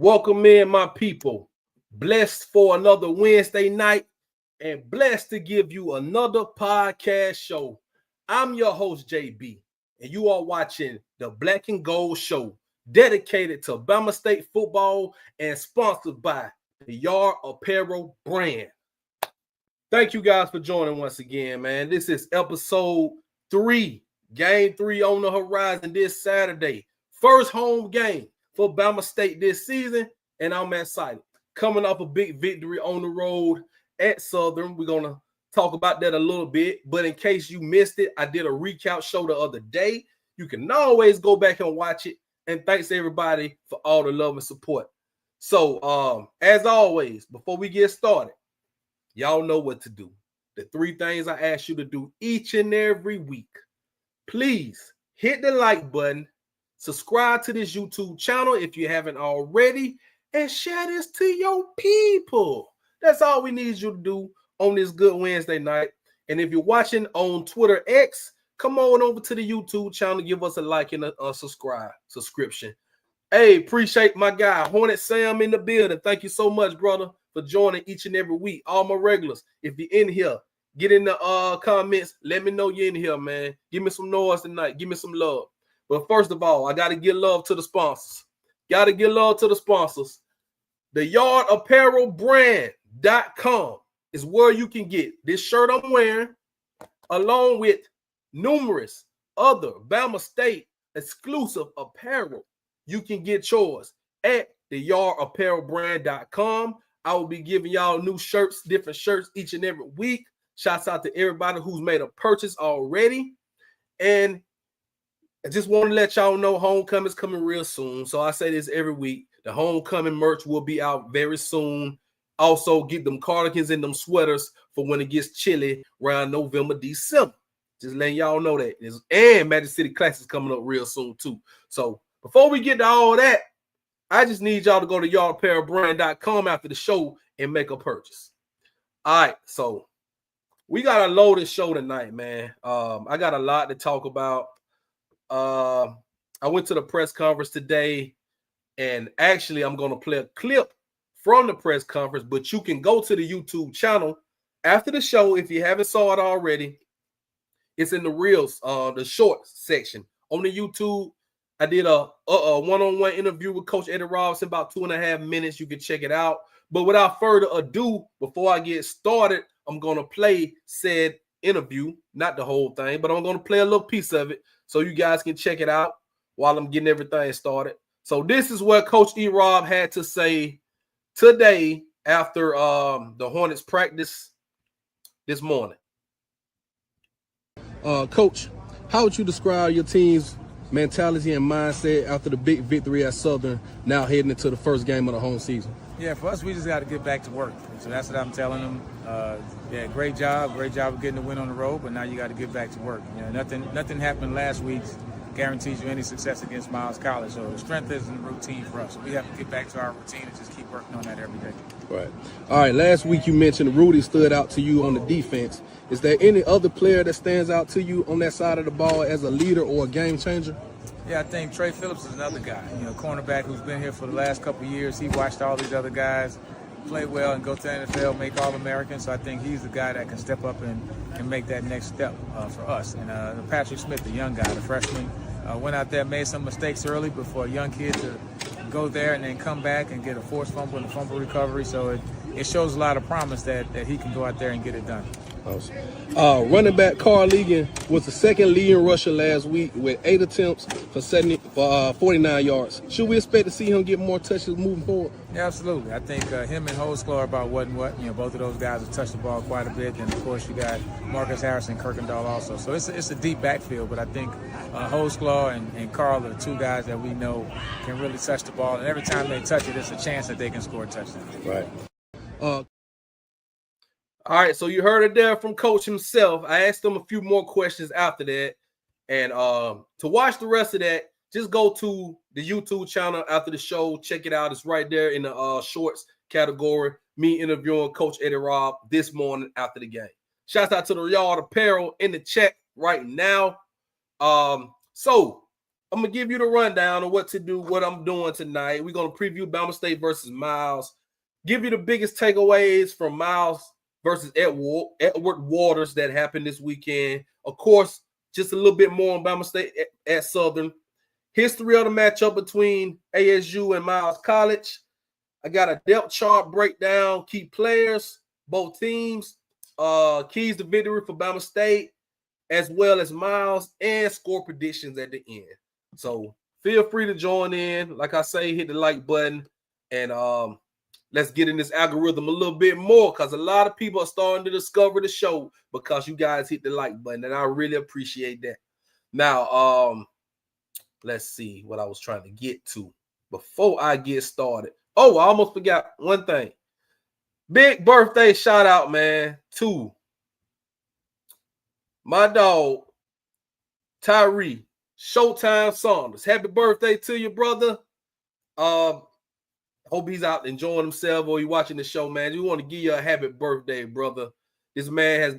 Welcome in, my people. Blessed for another Wednesday night and blessed to give you another podcast show. I'm your host, JB, and you are watching the Black and Gold Show, dedicated to Bama State football and sponsored by the Yard Apparel brand. Thank you guys for joining once again, man. This is episode 3, game 3 on the horizon this Saturday. First home game for Bama State this season, and I'm excited. Coming off a big victory on the road at Southern. We're going to talk about that a little bit, but in case you missed it, I did a recap show the other day. You can always go back and watch it, and thanks to everybody for all the love and support. So, as always, before we get started, y'all know what to do. The 3 things I ask you to do each and every week. Please hit the like button, subscribe to this YouTube channel if you haven't already, and share this to your people. That's all we need you to do on this good Wednesday night. And if you're watching on Twitter X, come on over to the YouTube channel, give us a like and a subscription. Hey, appreciate my guy, Hornets Sam in the building. Thank you so much, brother, for joining each and every week. All my regulars, if you're in here, get in the comments. Let me know you're in here, man. Give me some noise tonight. Give me some love. But first of all, I got to give love to the sponsors. Got to give love to the sponsors. The Yard Apparel brand.com is where you can get this shirt I'm wearing, along with numerous other Bama State exclusive apparel. You can get yours at the yardapparelbrand.com. I will be giving y'all new shirts, different shirts each and every week. Shouts out to everybody who's made a purchase already. And I just want to let y'all know homecoming is coming real soon. So I say this every week. The homecoming merch will be out very soon. Also, get them cardigans and them sweaters for when it gets chilly around November, December. Just letting y'all know that. And Magic City Classics is coming up real soon too. So before we get to all that, I just need y'all to go to yardapparelbrand.com after the show and make a purchase. All right, so we got a loaded show tonight, man. I got a lot to talk about. I went to the press conference today, and actually I'm going to play a clip from the press conference, but you can go to the YouTube channel after the show if you haven't saw it already. It's in the Reels, the shorts section. On the YouTube, I did a one-on-one interview with Coach Eddie Robinson, about 2.5 minutes. You can check it out. But without further ado, before I get started, I'm going to play said interview, not the whole thing, but I'm going to play a little piece of it so you guys can check it out while I'm getting everything started. So this is what Coach E. Rob had to say today after the Hornets practice this morning. Coach, how would you describe your team's mentality and mindset after the big victory at Southern, now heading into the first game of the home season? Yeah, for us, we just got to get back to work. So that's what I'm telling them. Yeah, great job of getting the win on the road, but now you got to get back to work. You know, nothing happened last week guarantees you any success against Miles College. So strength isn't a routine for us. So we have to get back to our routine and just keep working on that every day. Right. All right, last week you mentioned Rudy stood out to you on the defense. Is there any other player that stands out to you on that side of the ball as a leader or a game changer? Yeah, I think Trey Phillips is another guy, cornerback who's been here for the last couple of years. He watched all these other guys play well and go to the NFL, make All-American. So I think he's the guy that can step up and make that next step for us. And Patrick Smith, the young guy, the freshman, went out there, made some mistakes early, but for a young kid to go there and then come back and get a forced fumble and a fumble recovery. So it shows a lot of promise that he can go out there and get it done. Awesome. Running back Carl Ligon was the second leading rusher last week with 8 attempts for 49 yards. Should we expect to see him get more touches moving forward? Yeah, absolutely. I think him and Holsclaw are about what and what. Both of those guys have touched the ball quite a bit. And, of course, you got Marcus Harrison, Kirkendall also. So it's a deep backfield, but I think Holsclaw and Carl are the 2 guys that we know can really touch the ball. And every time they touch it, it's a chance that they can score a touchdown. Right. All right, so you heard it there from Coach himself. I asked him a few more questions after that. And to watch the rest of that, just go to the YouTube channel after the show. Check it out. It's right there in the shorts category. Me interviewing Coach Eddie Rob this morning after the game. Shouts out to the Yard Apparel in the chat right now. So I'm going to give you the rundown of what to do, what I'm doing tonight. We're going to preview Bama State versus Miles, give you the biggest takeaways from Miles versus Edward Waters that happened this weekend. Of course, just a little bit more on Bama State at Southern. History of the matchup between ASU and Miles College. I got a depth chart breakdown, key players, both teams, keys to victory for Bama State, as well as Miles, and score predictions at the end. So feel free to join in. Like I say, hit the like button, and let's get in this algorithm a little bit more, because a lot of people are starting to discover the show because you guys hit the like button, and I really appreciate that. Now, let's see what I was trying to get to before I get started. Oh, I almost forgot one thing. Big birthday shout out, man, to my dog, Tyree Showtime Saunders. Happy birthday to you, brother. Hope he's out enjoying himself or you watching the show, man. We want to give you a happy birthday, brother. This man has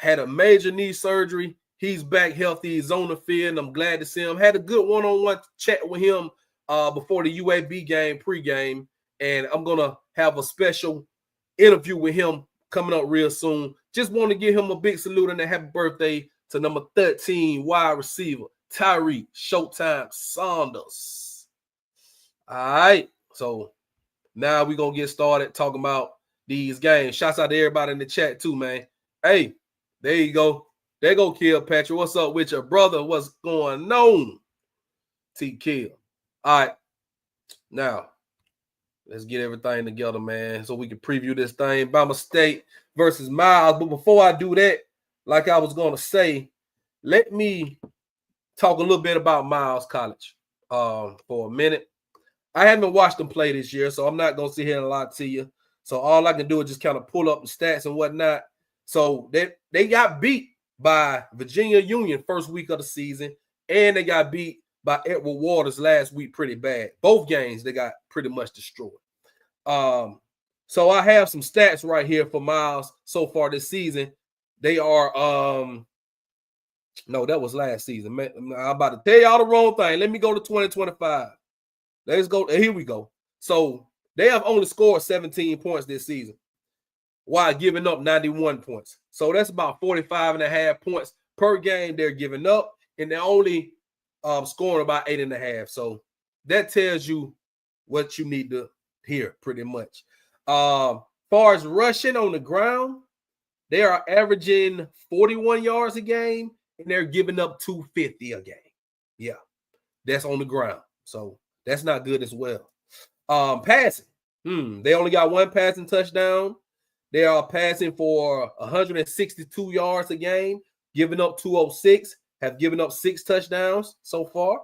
had a major knee surgery. He's back healthy. He's on the field, and I'm glad to see him. Had a good one-on-one chat with him before the UAB game, pregame, and I'm going to have a special interview with him coming up real soon. Just want to give him a big salute and a happy birthday to number 13 wide receiver, Tyree Showtime Saunders. All right, so now we're going to get started talking about these games. Shouts out to everybody in the chat too, man. Hey, there you go. There go Kill Patrick. What's up with your brother? What's going on? T Kill. All right, now let's get everything together, man, so we can preview this thing. Bama State versus Miles. But before I do that, like I was going to say, let me talk a little bit about Miles College for a minute. I haven't watched them play this year, so I'm not going to sit here and lie to you. So all I can do is just kind of pull up the stats and whatnot. So they got beat by Virginia Union first week of the season, and they got beat by Edward Waters last week pretty bad. Both games, they got pretty much destroyed. So I have some stats right here for Miles so far this season. They are no, that was last season. Man, I'm about to tell y'all the wrong thing. Let me go to 2025. Let's go. Here we go. So they have only scored 17 points this season while giving up 91 points. So that's about 45.5 points per game they're giving up, and they're only scoring about 8.5. So that tells you what you need to hear pretty much. Far as rushing on the ground, they are averaging 41 yards a game, and they're giving up 250 a game. Yeah, that's on the ground. So that's not good as well. Passing. They only got one passing touchdown. They are passing for 162 yards a game, giving up 206, have given up 6 touchdowns so far.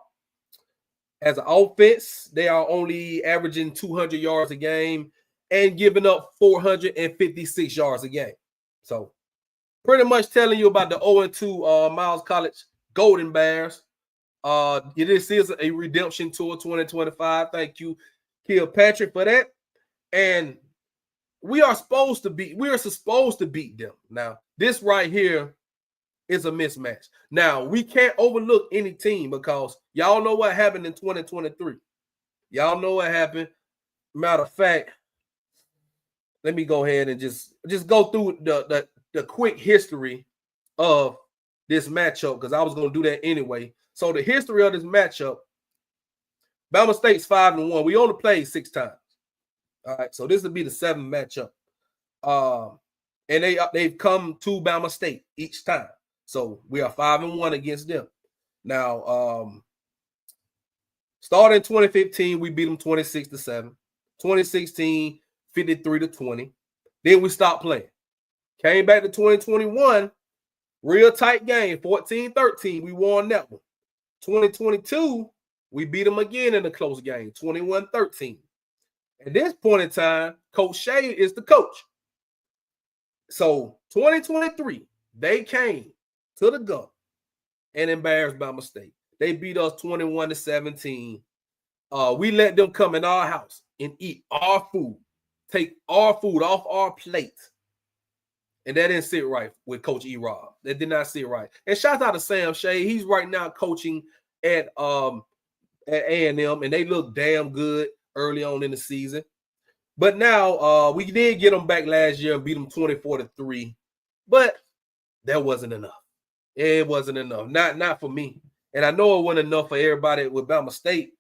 As an offense, they are only averaging 200 yards a game and giving up 456 yards a game. So pretty much telling you about the 0-2 Miles College Golden Bears. This is a redemption tour 2025. Thank you, Kilpatrick, for that. And we are supposed to beat them. Now, this right here is a mismatch. Now, we can't overlook any team because y'all know what happened in 2023. Y'all know what happened. Matter of fact, let me go ahead and just go through the quick history of this matchup, because I was going to do that anyway. So the history of this matchup, Bama State's 5-1. We only played 6 times. All right, so this will be the 7th matchup. And they've come to Bama State each time. So we are 5-1 against them. Now, starting 2015, we beat them 26-7. 2016, 53-20. Then we stopped playing. Came back to 2021, real tight game, 14-13. We won that one. 2022, we beat them again in a close game, 21-13. At this point in time, Coach Shea is the coach. So 2023, they came to the Gum and embarrassed Bama State. They beat us 21-17. We let them come in our house and eat our food, take our food off our plate. And that didn't sit right with Coach E-Rob. That did not sit right. And shout out to Sam Shea. He's right now coaching at A&M, and they looked damn good early on in the season. But now we did get them back last year and beat them 24-3, but that wasn't enough. It wasn't enough. Not for me. And I know it wasn't enough for everybody with Bama State.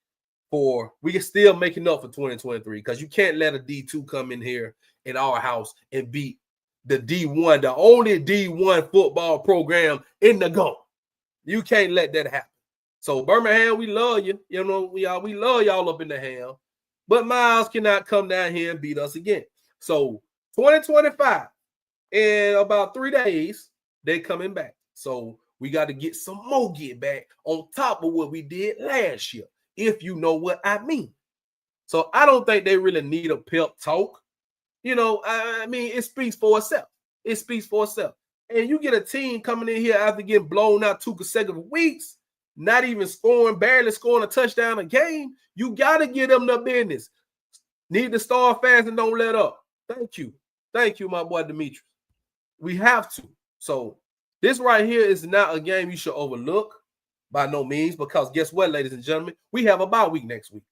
We can still making up for 2023 because you can't let a D2 come in here in our house and beat the D1, the only D1 football program in the GOAT. You can't let that happen. So Birmingham, we love you. You know, we love y'all up in the ham. But Miles cannot come down here and beat us again. So 2025, in about 3 days, they coming back. So we got to get some more get back on top of what we did last year, if you know what I mean. So I don't think they really need a pep talk. You know, I mean, it speaks for itself. It speaks for itself. And you get a team coming in here after getting blown out 2 consecutive weeks, not even barely scoring a touchdown a game. You got to give them the business. Need to start fast and don't let up. Thank you. Thank you, my boy Demetrius. We have to. So this right here is not a game you should overlook by no means, because guess what, ladies and gentlemen? We have a bye week next week.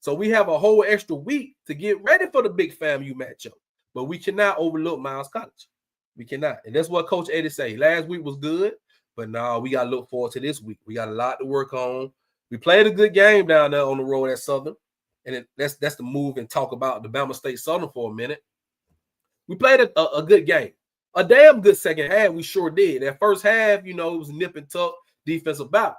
So we have a whole extra week to get ready for the big FAMU matchup. But we cannot overlook Miles College. We cannot. And that's what Coach Eddie say. Last week was good, but now we got to look forward to this week. We got a lot to work on. We played a good game down there on the road at Southern. And that's the move and talk about the Bama State Southern for a minute. We played a good game. A damn good second half, we sure did. That first half, you know, it was nip and tuck defensive battle.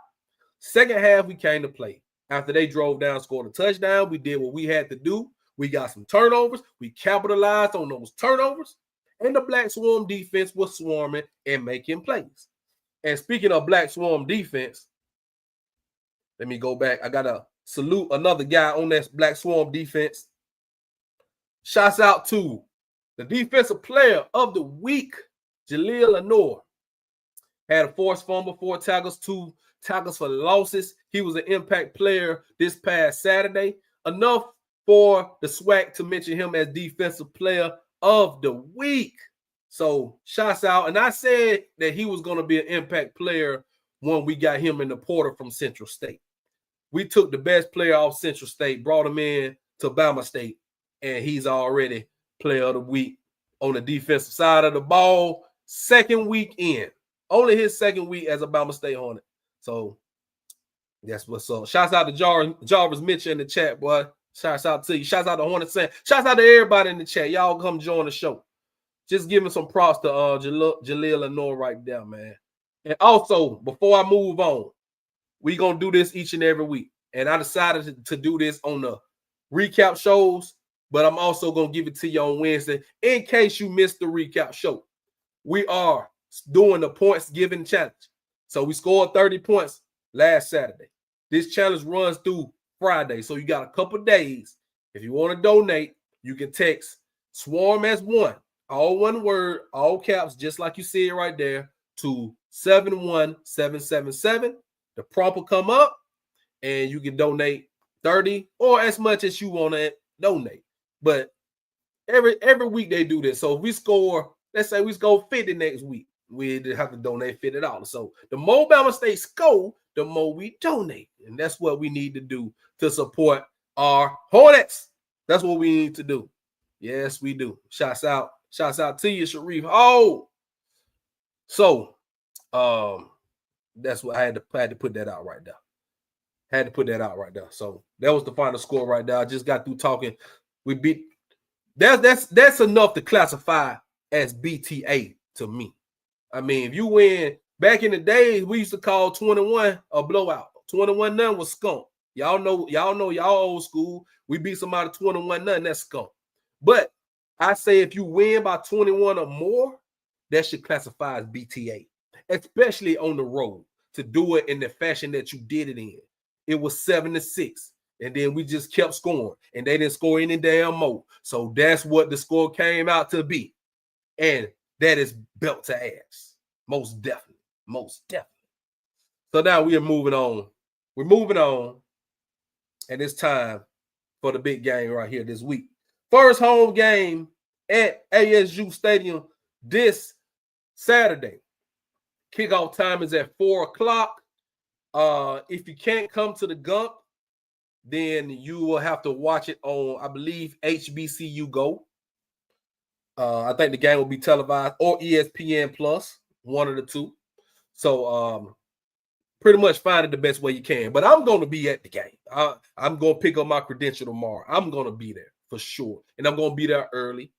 Second half, we came to play. After they drove down, scored a touchdown, we did what we had to do. We got some turnovers. We capitalized on those turnovers. And the Black Swarm defense was swarming and making plays. And speaking of Black Swarm defense, let me go back. I got to salute another guy on that Black Swarm defense. Shouts out to the defensive player of the week, Jaleel Lenore. Had a forced fumble, 4 tackles, 2 tackles for losses. He was an impact player this past Saturday. Enough for the SWAC to mention him as defensive player of the week. So shouts out. And I said that he was going to be an impact player when we got him in the portal from Central State. We took the best player off Central State, brought him in to Bama State, and he's already player of the week on the defensive side of the ball. Second week in. Only his second week as a Bama State Hornet. So that's what's up. Shouts out to Jarvis Mitchell in the chat, boy. Shouts out to you. Shouts out to Hornet Sam. Shouts out to everybody in the chat. Y'all come join the show. Just giving some props to Jaleel Lenore right there, man. And also, before I move on, we're going to do this each and every week. And I decided to do this on the recap shows, but I'm also going to give it to you on Wednesday in case you missed the recap show. We are doing the points giving challenge. So we scored 30 points last Saturday. This challenge runs through Friday. So you got a couple days. If you want to donate, you can text SWARM as one, all one word, all caps, just like you see it right there, to 71777. The prompt will come up and you can donate 30 or as much as you want to donate. But every week they do this. So if we score, let's say we score 50 next week, we have to donate $50. So the more Bama State score, the more we donate. And that's what we need to do to support our Hornets. That's what we need to do. Yes, we do. Shouts out to you, Sharif. Oh, so that's what I had to put that out right there. So that was the final score right there. I just got through talking. We beat. That's enough to classify as BTA to me. I mean, if you win, back in the days, we used to call 21 a blowout. 21-0 was skunk. Y'all know y'all old school. We beat somebody 21-0, that's skunk. But I say if you win by 21 or more, that should classify as BTA, especially on the road, to do it in the fashion that you did it in. It was 7-6, and then we just kept scoring, and they didn't score any damn more. So that's what the score came out to be. And that is belt to ass. Most definitely. So now we are moving on. We're moving on. And it's time for the big game right here this week. First home game at ASU Stadium this Saturday. Kickoff time is at 4 o'clock. If you can't come to the Gump, then you will have to watch it on, I believe, HBCU Go. I think the game will be televised, or ESPN Plus, one of the two. So pretty much find it the best way you can. But I'm going to be at the game. I'm going to pick up my credential tomorrow. I'm going to be there for sure. And I'm going to be there early,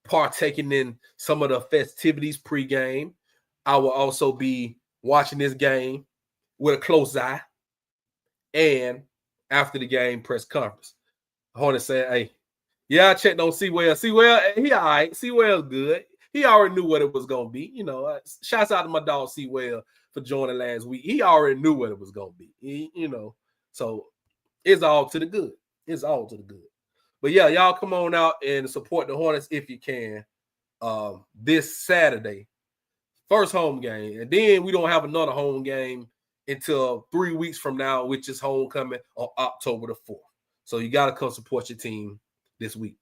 partaking in some of the festivities pregame. I will also be watching this game with a close eye. And after the game press conference, Hornets saying, hey, yeah, I checked on Sewell. Sewell, he all right. Sewell's good. He already knew what it was going to be. Shouts out to my dog Sewell for joining last week. He already knew what it was going to be. So it's all to the good. It's all to the good. But yeah, y'all come on out and support the Hornets if you can. This Saturday, first home game. And then we don't have another home game until 3 weeks from now, which is homecoming on October the 4th. So you got to come support your team this week.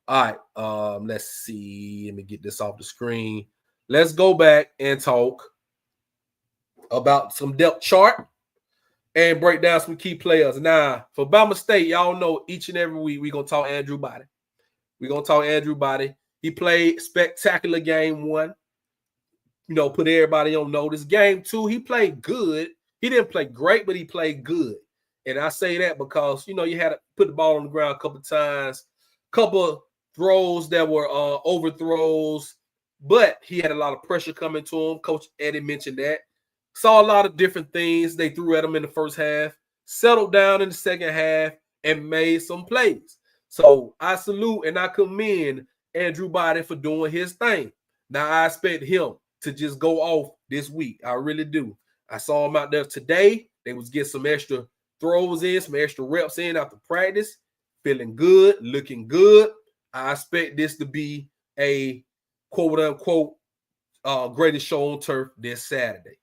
All right, let's see. Let me get this off the screen. Let's go back and talk about some depth chart and break down some key players. Now, for Bama State, y'all know each and every week we're going to talk Andrew Body. We're going to talk Andrew Body. He played spectacular game 1. Put everybody on notice. Game 2, he played good. He didn't play great, but he played good. And I say that because, you had to put the ball on the ground a couple of times, couple throws that were overthrows, but he had a lot of pressure coming to him. Coach Eddie mentioned that. Saw a lot of different things they threw at him in the first half, settled down in the second half, and made some plays. So I salute and I commend Andrew Body for doing his thing. Now I expect him to just go off this week. I really do. I saw him out there today. They was get some extra throws in, some extra reps in after practice. Feeling good, looking good. I expect this to be a quote-unquote greatest show on turf this Saturday.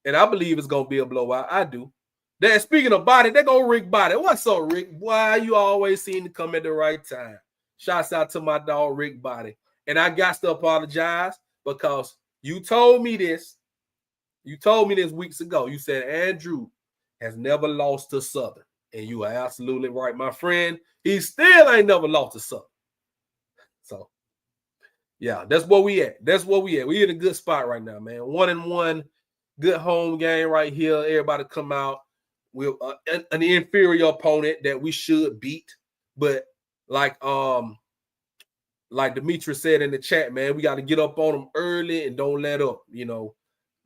And I believe it's going to be a blowout. I do. Then speaking of Body, they're going to Rick Body. What's up, Rick? Why you always seem to come at the right time? Shouts out to my dog, Rick Body. And I got to apologize because you told me this. You told me this weeks ago. You said Andrew has never lost to Southern. And you are absolutely right, my friend. He still ain't never lost to Southern. So, yeah, that's where we at. That's where we at. We in a good spot right now, man. 1-1, good home game right here. Everybody come out with an inferior opponent that we should beat. But like Demetrius said in the chat, man, we got to get up on them early and don't let up.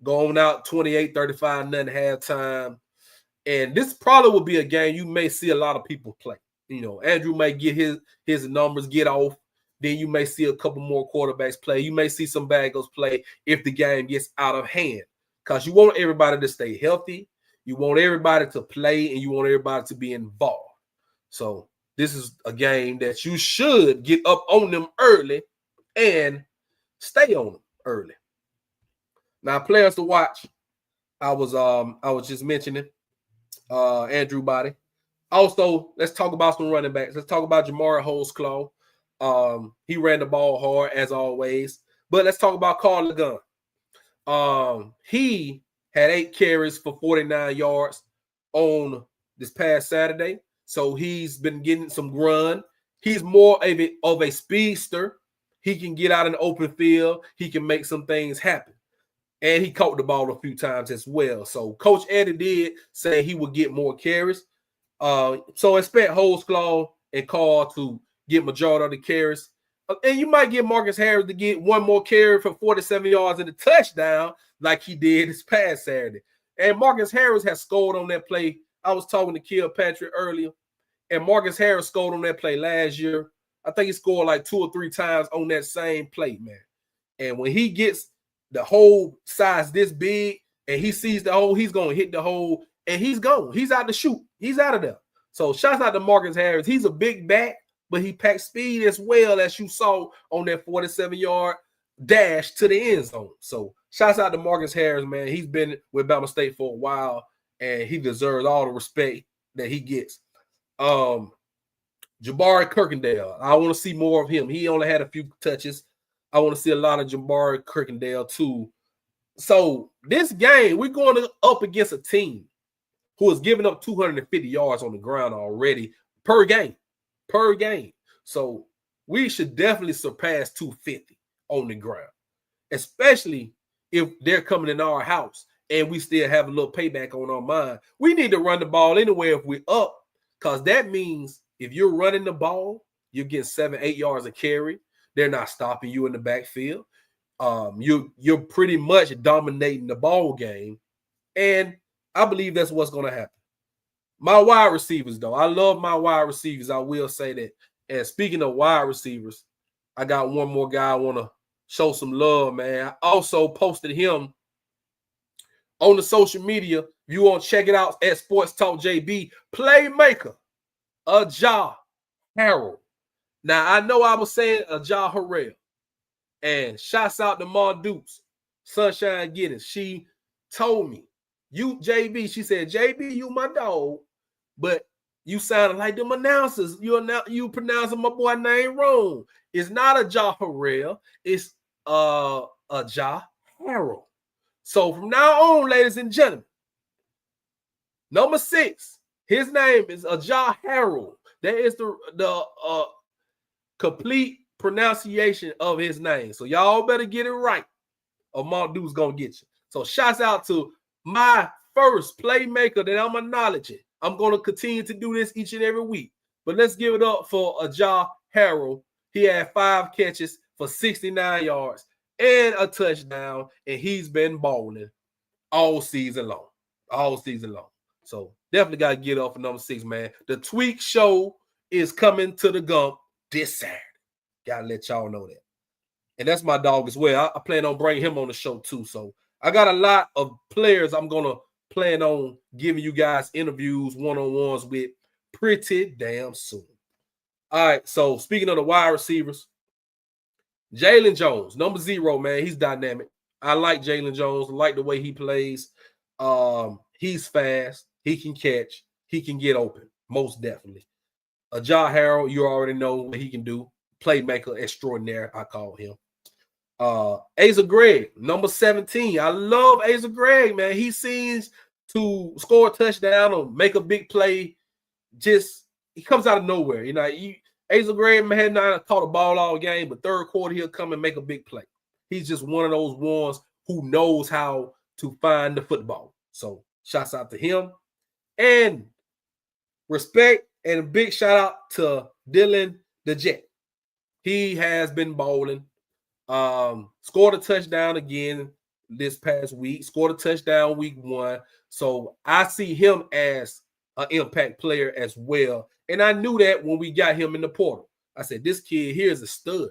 Going out 28-35, nothing halftime. And this probably will be a game you may see a lot of people play. Andrew may get his numbers get off. Then you may see a couple more quarterbacks play. You may see some Bengals play if the game gets out of hand. Because you want everybody to stay healthy. You want everybody to play, and you want everybody to be involved. So this is a game that you should get up on them early and stay on them early. Now, players to watch. I was just mentioning Andrew Body. Also, let's talk about some running backs. Let's talk about Jamari Holtzclaw. He ran the ball hard as always. But let's talk about Carl LeGun. He had 8 carries for 49 yards on this past Saturday. So he's been getting some run. He's more of a speedster. He can get out in the open field. He can make some things happen. And he caught the ball a few times as well. So Coach Eddie did say he would get more carries. So expect Holtzclaw and Carl to get majority of the carries. And you might get Marcus Harris to get one more carry for 47 yards and a touchdown like he did this past Saturday. And Marcus Harris has scored on that play. I was talking to Kilpatrick earlier, and Marcus Harris scored on that play last year. I think he scored like 2 or 3 times on that same play, man. And when he gets the hole size this big and he sees the hole, he's going to hit the hole, and he's gone. He's out to shoot. He's out of there. So shouts out to Marcus Harris. He's a big back, but he packs speed as well, as you saw on that 47-yard dash to the end zone. So shouts out to Marcus Harris, man. He's been with Bama State for a while, and he deserves all the respect that he gets. Jabari Kirkendale, I want to see more of him. He only had a few touches. I want to see a lot of Jabari Kirkendale too. So this game, we're going up against a team who has given up 250 yards on the ground already per game. So we should definitely surpass 250 on the ground, especially if they're coming in our house and we still have a little payback on our mind. We need to run the ball anyway if we're up, because that means if you're running the ball, you're getting 7-8 yards a carry. They're not stopping you in the backfield. You're pretty much dominating the ball game, and I believe that's what's going to happen. My wide receivers, though, I love my wide receivers. I will say that. And speaking of wide receivers, I got one more guy I want to show some love, man. I also posted him on the social media. If you want to check it out at Sports Talk JB, playmaker, Ajah Harold. Now, I know I was saying Ajah Harrell. And shouts out to Mon Dukes, Sunshine Giddens. She told me, you, JB, she said, JB, you my dog, but you sounded like them announcers. You pronouncing my boy name wrong. It's not Ajah Harrell. It's Ajah Harold. So from now on, ladies and gentlemen, number 6, his name is Ajah Harold. That is the complete pronunciation of his name. So y'all better get it right, or Mount Dew's gonna get you. So shouts out to my first playmaker that I'm acknowledging. I'm gonna continue to do this each and every week. But let's give it up for Ajah Harold. He had 5 catches for 69 yards and a touchdown, and he's been balling all season long. So definitely got to get up for number 6, man. The Tweak Show is coming to the Gump this Saturday. Gotta let y'all know that. And that's my dog as well. I plan on bringing him on the show too. So I got a lot of players I'm going to plan on giving you guys interviews, one-on-ones with pretty damn soon. All right, so speaking of the wide receivers, Jalen Jones, number 0, man. He's dynamic. I like Jalen Jones. I like the way he plays. He's fast. He can catch. He can get open, most definitely. Ajah Harold, you already know what he can do. Playmaker extraordinaire, I call him. Asa Gregg, number 17. I love Asa Gregg, man. He seems to score a touchdown or make a big play. Just, he comes out of nowhere. You know, Asa Gregg had not caught a ball all game, but third quarter he'll come and make a big play. He's just one of those ones who knows how to find the football. So shouts out to him. And respect and a big shout out to Dylan the Jet. He has been bowling. Scored a touchdown again this past week. Scored a touchdown week 1. So I see him as an impact player as well. And I knew that when we got him in the portal. I said, this kid here is a stud.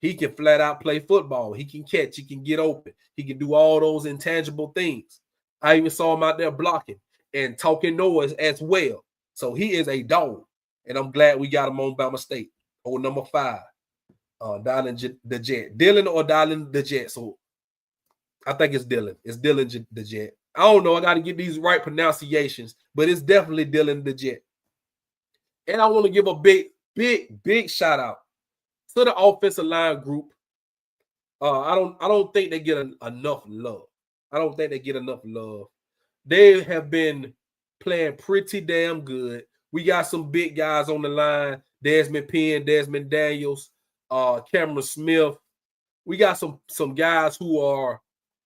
He can flat out play football. He can catch. He can get open. He can do all those intangible things. I even saw him out there blocking and talking noise as well. So he is a dog. And I'm glad we got him on Bama State. Or number 5. Dylan the Jet. Dylan or Dylan the Jet. So I think it's Dylan. It's Dylan the Jet. I don't know. I got to get these right pronunciations, but it's definitely Dylan the Jet. And I want to give a big shout out to the offensive line group. I don't think they get enough love. They have been playing pretty damn good. We got some big guys on the line. Desmond Penn, Desmond Daniels, Cameron Smith. We got some guys who are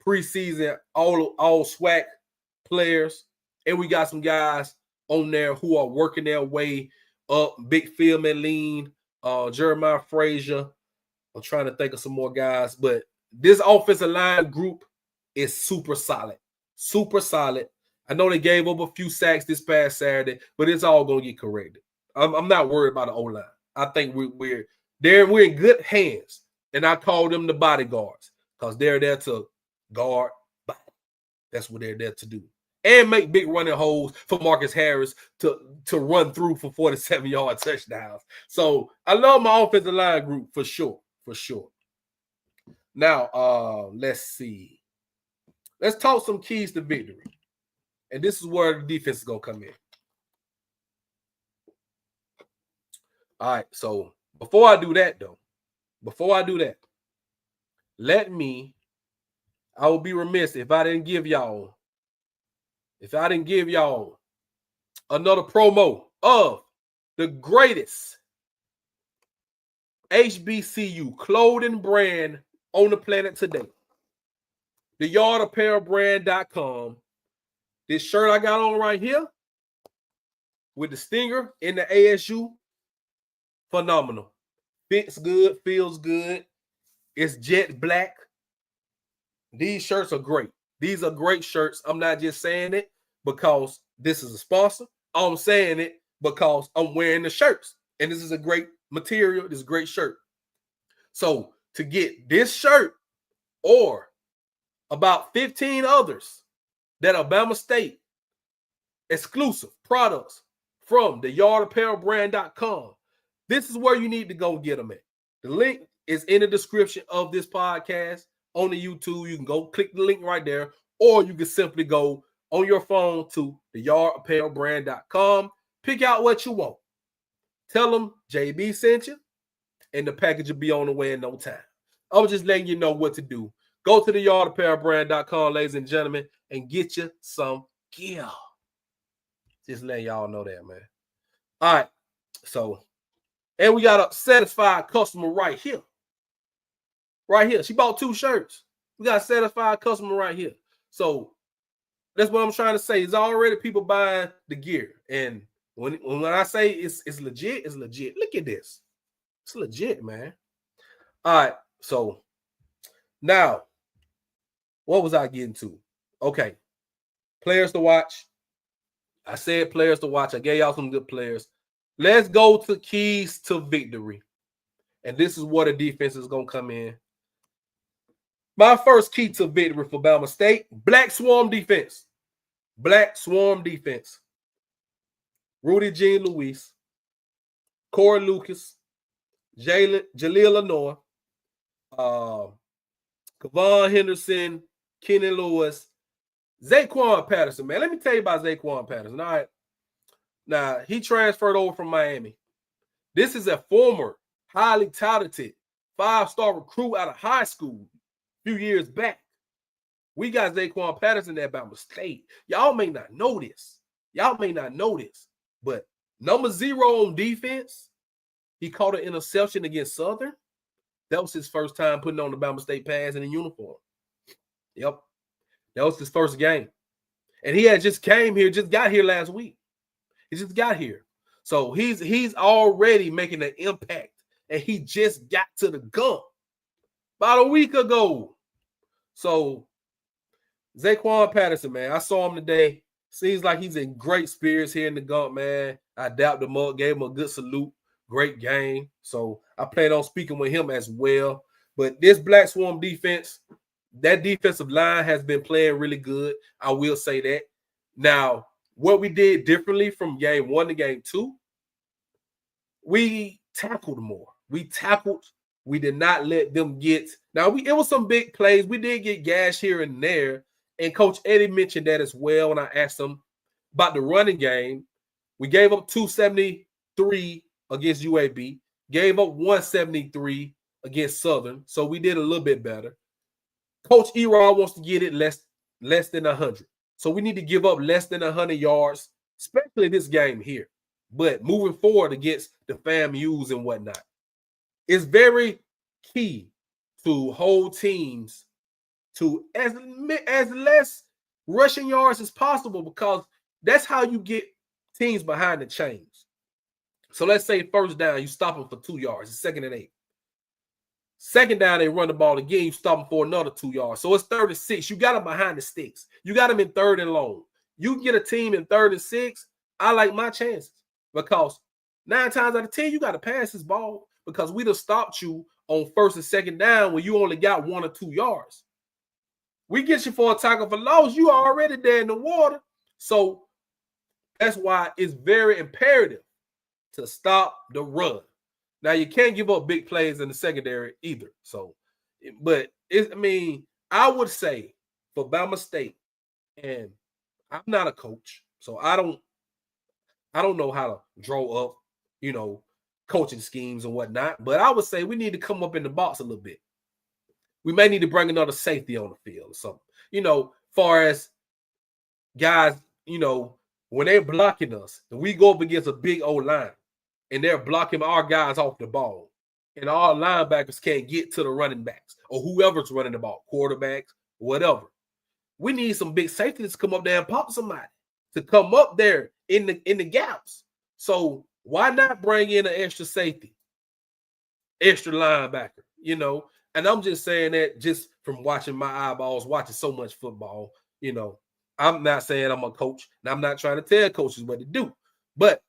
preseason all SWAC players, and we got some guys on there who are working their way up. Big Phil Lean, Jeremiah Frazier. I'm trying to think of some more guys, but this offensive line group is super solid. I know they gave up a few sacks this past Saturday, but it's all going to get corrected. I'm not worried about the O-line. I think we're in good hands, and I call them the bodyguards because they're there to guard body. That's what they're there to do. And make big running holes for Marcus Harris to run through for 47-yard touchdowns. So I love my offensive line group for sure. Now, let's see. Let's talk some keys to victory. And this is where the defense is going to come in. All right, so before I do that, let me I would be remiss if I didn't give y'all another promo of the greatest HBCU clothing brand on the planet today. The yardapparelbrand.com. This shirt I got on right here with the stinger in the ASU, phenomenal. Fits good, feels good. It's jet black. These shirts are great. These are great shirts. I'm not just saying it because this is a sponsor. I'm saying it because I'm wearing the shirts. And this is a great material. This is a great shirt. So to get this shirt or about 15 others that are Bama State exclusive products from the yardapparelbrand.com, this is where you need to go get them at. The link is in the description of this podcast on the YouTube. You can go click the link right there, or you can simply go on your phone to the yardapparelbrand.com. Pick out what you want. Tell them JB sent you, and the package will be on the way in no time. I was just letting you know what to do. Go to the yardapparelbrand.com, ladies and gentlemen, and get you some gear. Just letting y'all know that, man. All right. So, and we got a satisfied customer right here. Right here. She bought 2 shirts. We got a satisfied customer right here. So, that's what I'm trying to say. Is already people buying the gear. And when I say it's legit, it's legit. Look at this. It's legit, man. All right. So, now, what was I getting to? Okay. Players to watch. I said players to watch. I gave y'all some good players. Let's go to keys to victory. And this is where the defense is going to come in. My first key to victory for Bama State, Black Swarm defense. Black Swarm defense. Rudy Jean Louis, Corey Lucas, Jaleel Lenore, Kevon Henderson, Kenny Lewis, Zaquan Patterson, man. Let me tell you about Zaquan Patterson. All right. Now, he transferred over from Miami. This is a former highly talented 5-star recruit out of high school a few years back. We got Zaquan Patterson at Bama State. Y'all may not know this. But number 0 on defense, he caught an interception against Southern. That was his first time putting on the Bama State pads in a uniform. Yep. That was his first game. And he had just got here last week. He just got here. So he's already making an impact. And he just got to the Gump about a week ago. So Zaquan Patterson, man, I saw him today. Seems like he's in great spirits here in the Gump, man. I dapped him up, gave him a good salute. Great game. So I plan on speaking with him as well. But this Black Swarm defense, that defensive line has been playing really good. I will say that. Now, what we did differently from game 1 to game 2, we tackled more. We did not let them get. Now, it was some big plays. We did get gash here and there. And Coach Eddie mentioned that as well when I asked him about the running game. We gave up 273 against UAB, gave up 173 against Southern. So we did a little bit better. Coach Erod wants to get it less than 100. So we need to give up less than 100 yards, especially this game here. But moving forward against the FAMUs and whatnot, it's very key to hold teams to as less rushing yards as possible, because that's how you get teams behind the chains. So let's say first down, you stop them for 2 yards. It's 2nd and 8. Second down, they run the ball again. You stop them for another 2 yards. So it's 3rd and 6. You got them behind the sticks. You got them in 3rd and long. You get a team in 3rd and 6, I like my chances, because 9 times out of 10, you got to pass this ball, because we'd have stopped you on 1st and 2nd down when you only got 1 or 2 yards. We get you for a tackle for loss, you are already there in the water. So that's why it's very imperative to stop the run. Now, you can't give up big plays in the secondary either. So, but I would say for Bama State, and I'm not a coach, so I don't know how to draw up, coaching schemes and whatnot. But I would say we need to come up in the box a little bit. We may need to bring another safety on the field or something. You know, far as guys, you know, when they're blocking us, and we go up against a big old line, and they're blocking our guys off the ball, and our linebackers can't get to the running backs or whoever's running the ball, quarterbacks, whatever. We need some big safeties to come up there and pop somebody, to come up there in the gaps. So why not bring in an extra safety, extra linebacker, you know? And I'm just saying that just from watching my eyeballs, watching so much football, you know. I'm not saying I'm a coach, and I'm not trying to tell coaches what to do, but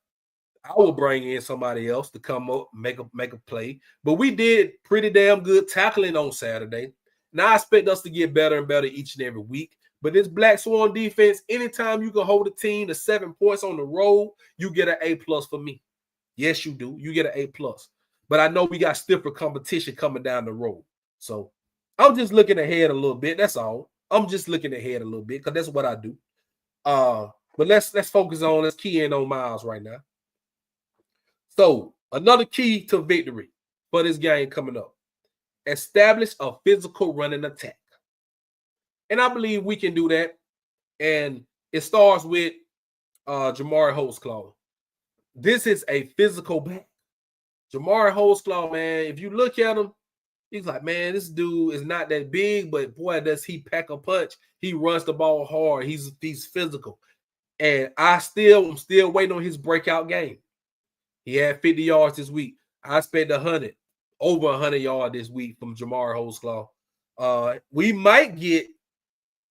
I will bring in somebody else to come up, make a play. But we did pretty damn good tackling on Saturday. Now I expect us to get better and better each and every week. But this Black Swan defense, anytime you can hold a team to 7 points on the road, you get an A+ for me. Yes, you do. You get an A+. But I know we got stiffer competition coming down the road. So I'm just looking ahead a little bit. That's all. I'm just looking ahead a little bit because that's what I do. But let's focus on, let's key in on Miles right now. So another key to victory for this game coming up: establish a physical running attack. And I believe we can do that. And it starts with Jamari Holtzclaw. This is a physical back. Jamari Holtzclaw, man, if you look at him, he's like, man, this dude is not that big, but boy, does he pack a punch. He runs the ball hard. He's physical. And I'm still waiting on his breakout game. He had 50 yards this week. I expect over 100 yards this week from Jamari Holtzclaw. We might get,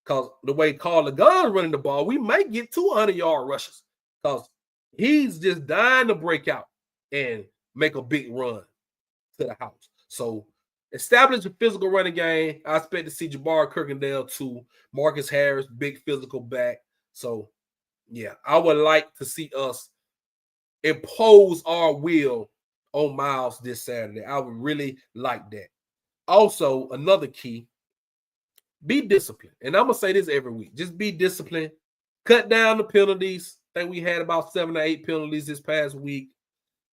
because the way Carl Lagun's running the ball, we might get 200-yard rushes because he's just dying to break out and make a big run to the house. So establish a physical running game. I expect to see Jabari Kirkendale too. Marcus Harris, big physical back. So, yeah, I would like to see us impose our will on Miles this Saturday. I would really like that. Also, another key, be disciplined. And I'm going to say this every week. Just be disciplined. Cut down the penalties. I think we had about 7 or 8 penalties this past week.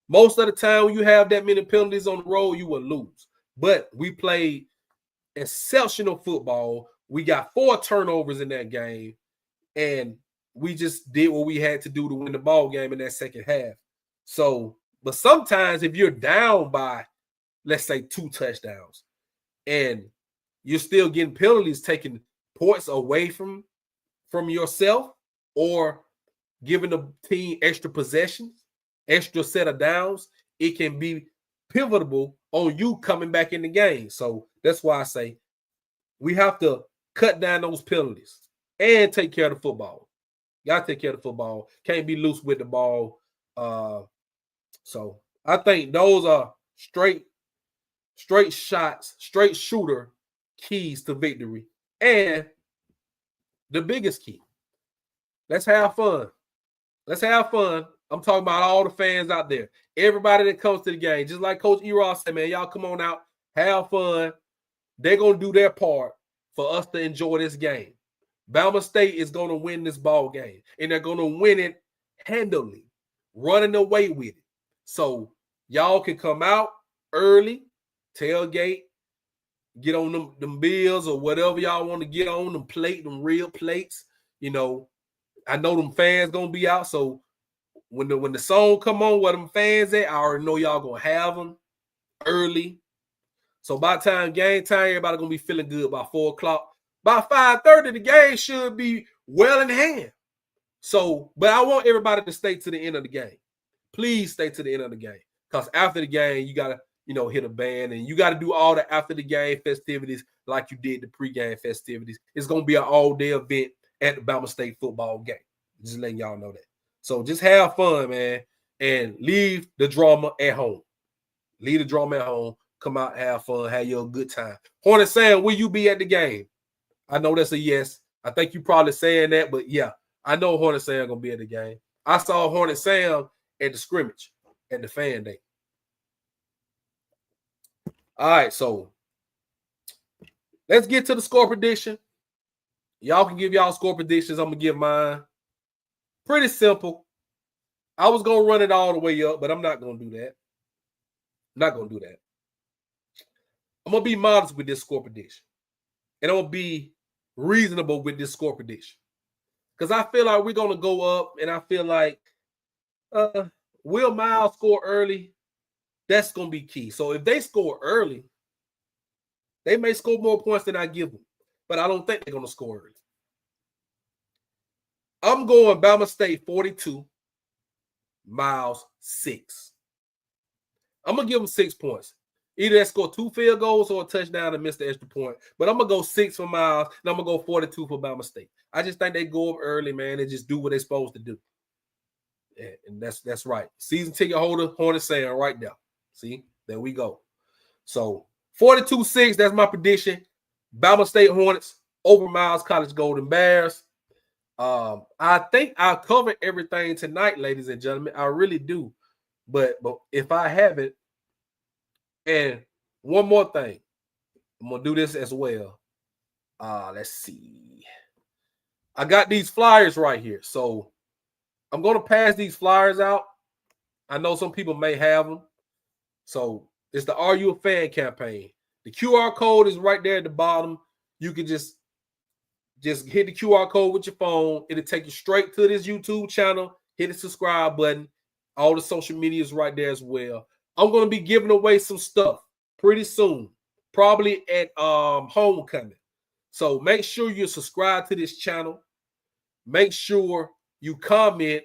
Most of the time when you have that many penalties on the road, you will lose. But we played exceptional football. We got 4 turnovers in that game, and we just did what we had to do to win the ball game in that second half. So, but sometimes if you're down by, let's say, 2 touchdowns, and you're still getting penalties, taking points away from yourself, or giving the team extra possessions, extra set of downs, it can be pivotal on you coming back in the game. So that's why I say we have to cut down those penalties and take care of the football. You got to take care of the football. Can't be loose with the ball. So I think those are straight shots, straight shooter keys to victory. And the biggest key, let's have fun. Let's have fun. I'm talking about all the fans out there. Everybody that comes to the game. Just like Coach E-Ross said, man, y'all come on out, have fun. They're going to do their part for us to enjoy this game. Bama State is going to win this ball game, and they're going to win it handily, running away with it. So y'all can come out early, tailgate, get on them bills or whatever y'all want to get on, them real plates. You know, I know them fans going to be out, so when the song come on, where them fans at, I already know y'all going to have them early. So by the time game time, everybody going to be feeling good by 4 o'clock. By 5:30, the game should be well in hand. So, but I want everybody to stay to the end of the game. Please stay to the end of the game. Because after the game, you got to, hit a band, and you got to do all the after the game festivities like you did the pregame festivities. It's going to be an all-day event at the Bama State football game. Just letting y'all know that. So just have fun, man, and leave the drama at home. Leave the drama at home. Come out, have fun, have your good time. Hornet Sam, will you be at the game? I know that's a yes. I think you probably saying that, but yeah, I know Hornet Sam going to be at the game. I saw Hornet Sam at the scrimmage at the fan day. All right, so let's get to the score prediction. Y'all can give y'all score predictions. I'm going to give mine. Pretty simple. I was going to run it all the way up, but I'm not going to do that. I'm not going to do that. I'm going to be modest with this score prediction. And I'm going to be reasonable with this score prediction. Because I feel like we're going to go up, and I feel like will Miles score early? That's going to be key. So if they score early, they may score more points than I give them. But I don't think they're going to score early. I'm going Bama State 42, Miles 6. I'm going to give them 6 points. Either they score 2 field goals or a touchdown and miss the extra point. But I'm going to go 6 for Miles, and I'm going to go 42 for Bama State. I just think they go up early, man, and just do what they're supposed to do. Yeah, and that's right. Season ticket holder, Hornets saying right there. See, there we go. So 42-6, that's my prediction. Bama State Hornets over Miles College Golden Bears. I think I'll cover everything tonight, ladies and gentlemen. I really do. But if I haven't, and one more thing, I'm gonna do this as well. Let's see. I got these flyers right here, so I'm gonna pass these flyers out. I know some people may have them, so it's the Are You a Fan campaign. The QR code is right there at the bottom. You can just hit the QR code with your phone. It'll take you straight to this YouTube channel. Hit the subscribe button. All the social media is right there as well. I'm going to be giving away some stuff pretty soon, probably at homecoming. So make sure you subscribe to this channel. Make sure you comment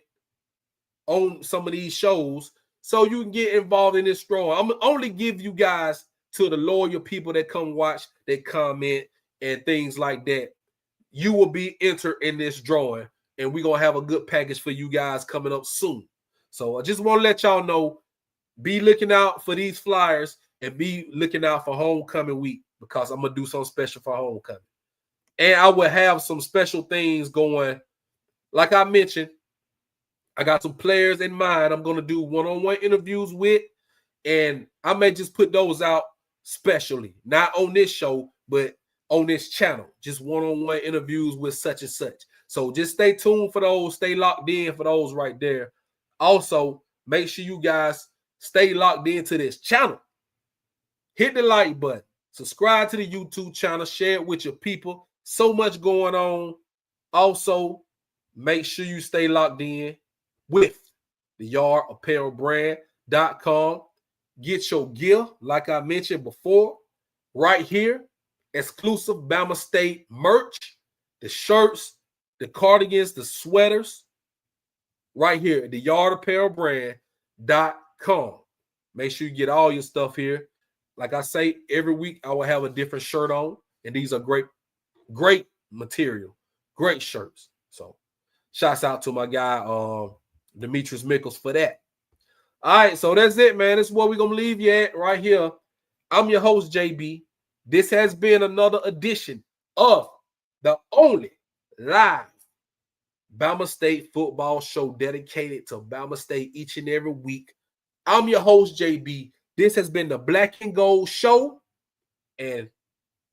on some of these shows so you can get involved in this drawing. I'm going to only give you guys to the loyal people that come watch, that comment, and things like that. You will be entered in this drawing, and we're going to have a good package for you guys coming up soon. So I just want to let y'all know, be looking out for these flyers and be looking out for homecoming week, because I'm going to do something special for homecoming. And I will have some special things going. Like I mentioned, I got some players in mind I'm going to do one-on-one interviews with, and I may just put those out specially, not on this show, but on this channel, just one-on-one interviews with such and such. So just stay tuned for those. Stay locked in for those right there. Also, make sure you guys stay locked into this channel. Hit the like button. Subscribe to the YouTube channel. Share it with your people. So much going on. Also, make sure you stay locked in with the yardapparelbrand.com. Get your gear, like I mentioned before, right here. Exclusive Bama State merch, the shirts, the cardigans, the sweaters, right here at the yardapparelbrand.com. Make sure you get all your stuff here. Like I say, every week I will have a different shirt on, and these are great material, great shirts. So shouts out to my guy, Demetrius Mickles, for that. All right, so that's it, man. This is what we're going to leave you at right here. I'm your host, JB. This has been another edition of the only live Bama State football show dedicated to Bama State each and every week. I'm your host, JB. This has been the Black and Gold Show, and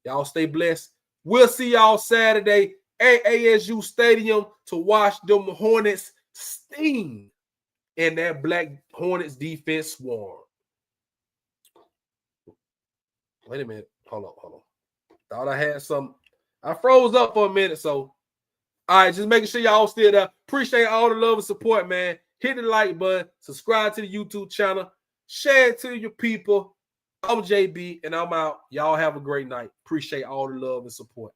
y'all stay blessed. We'll see y'all Saturday at ASU Stadium to watch them Hornets sting and that Black Hornets defense swarm. Wait a minute. Hold on. Thought I had some. I froze up for a minute, so all right, just making sure y'all still there. Appreciate all the love and support, man. Hit the like button, subscribe to the YouTube channel, share it to your people. I'm JB, and I'm out. Y'all have a great night. Appreciate all the love and support.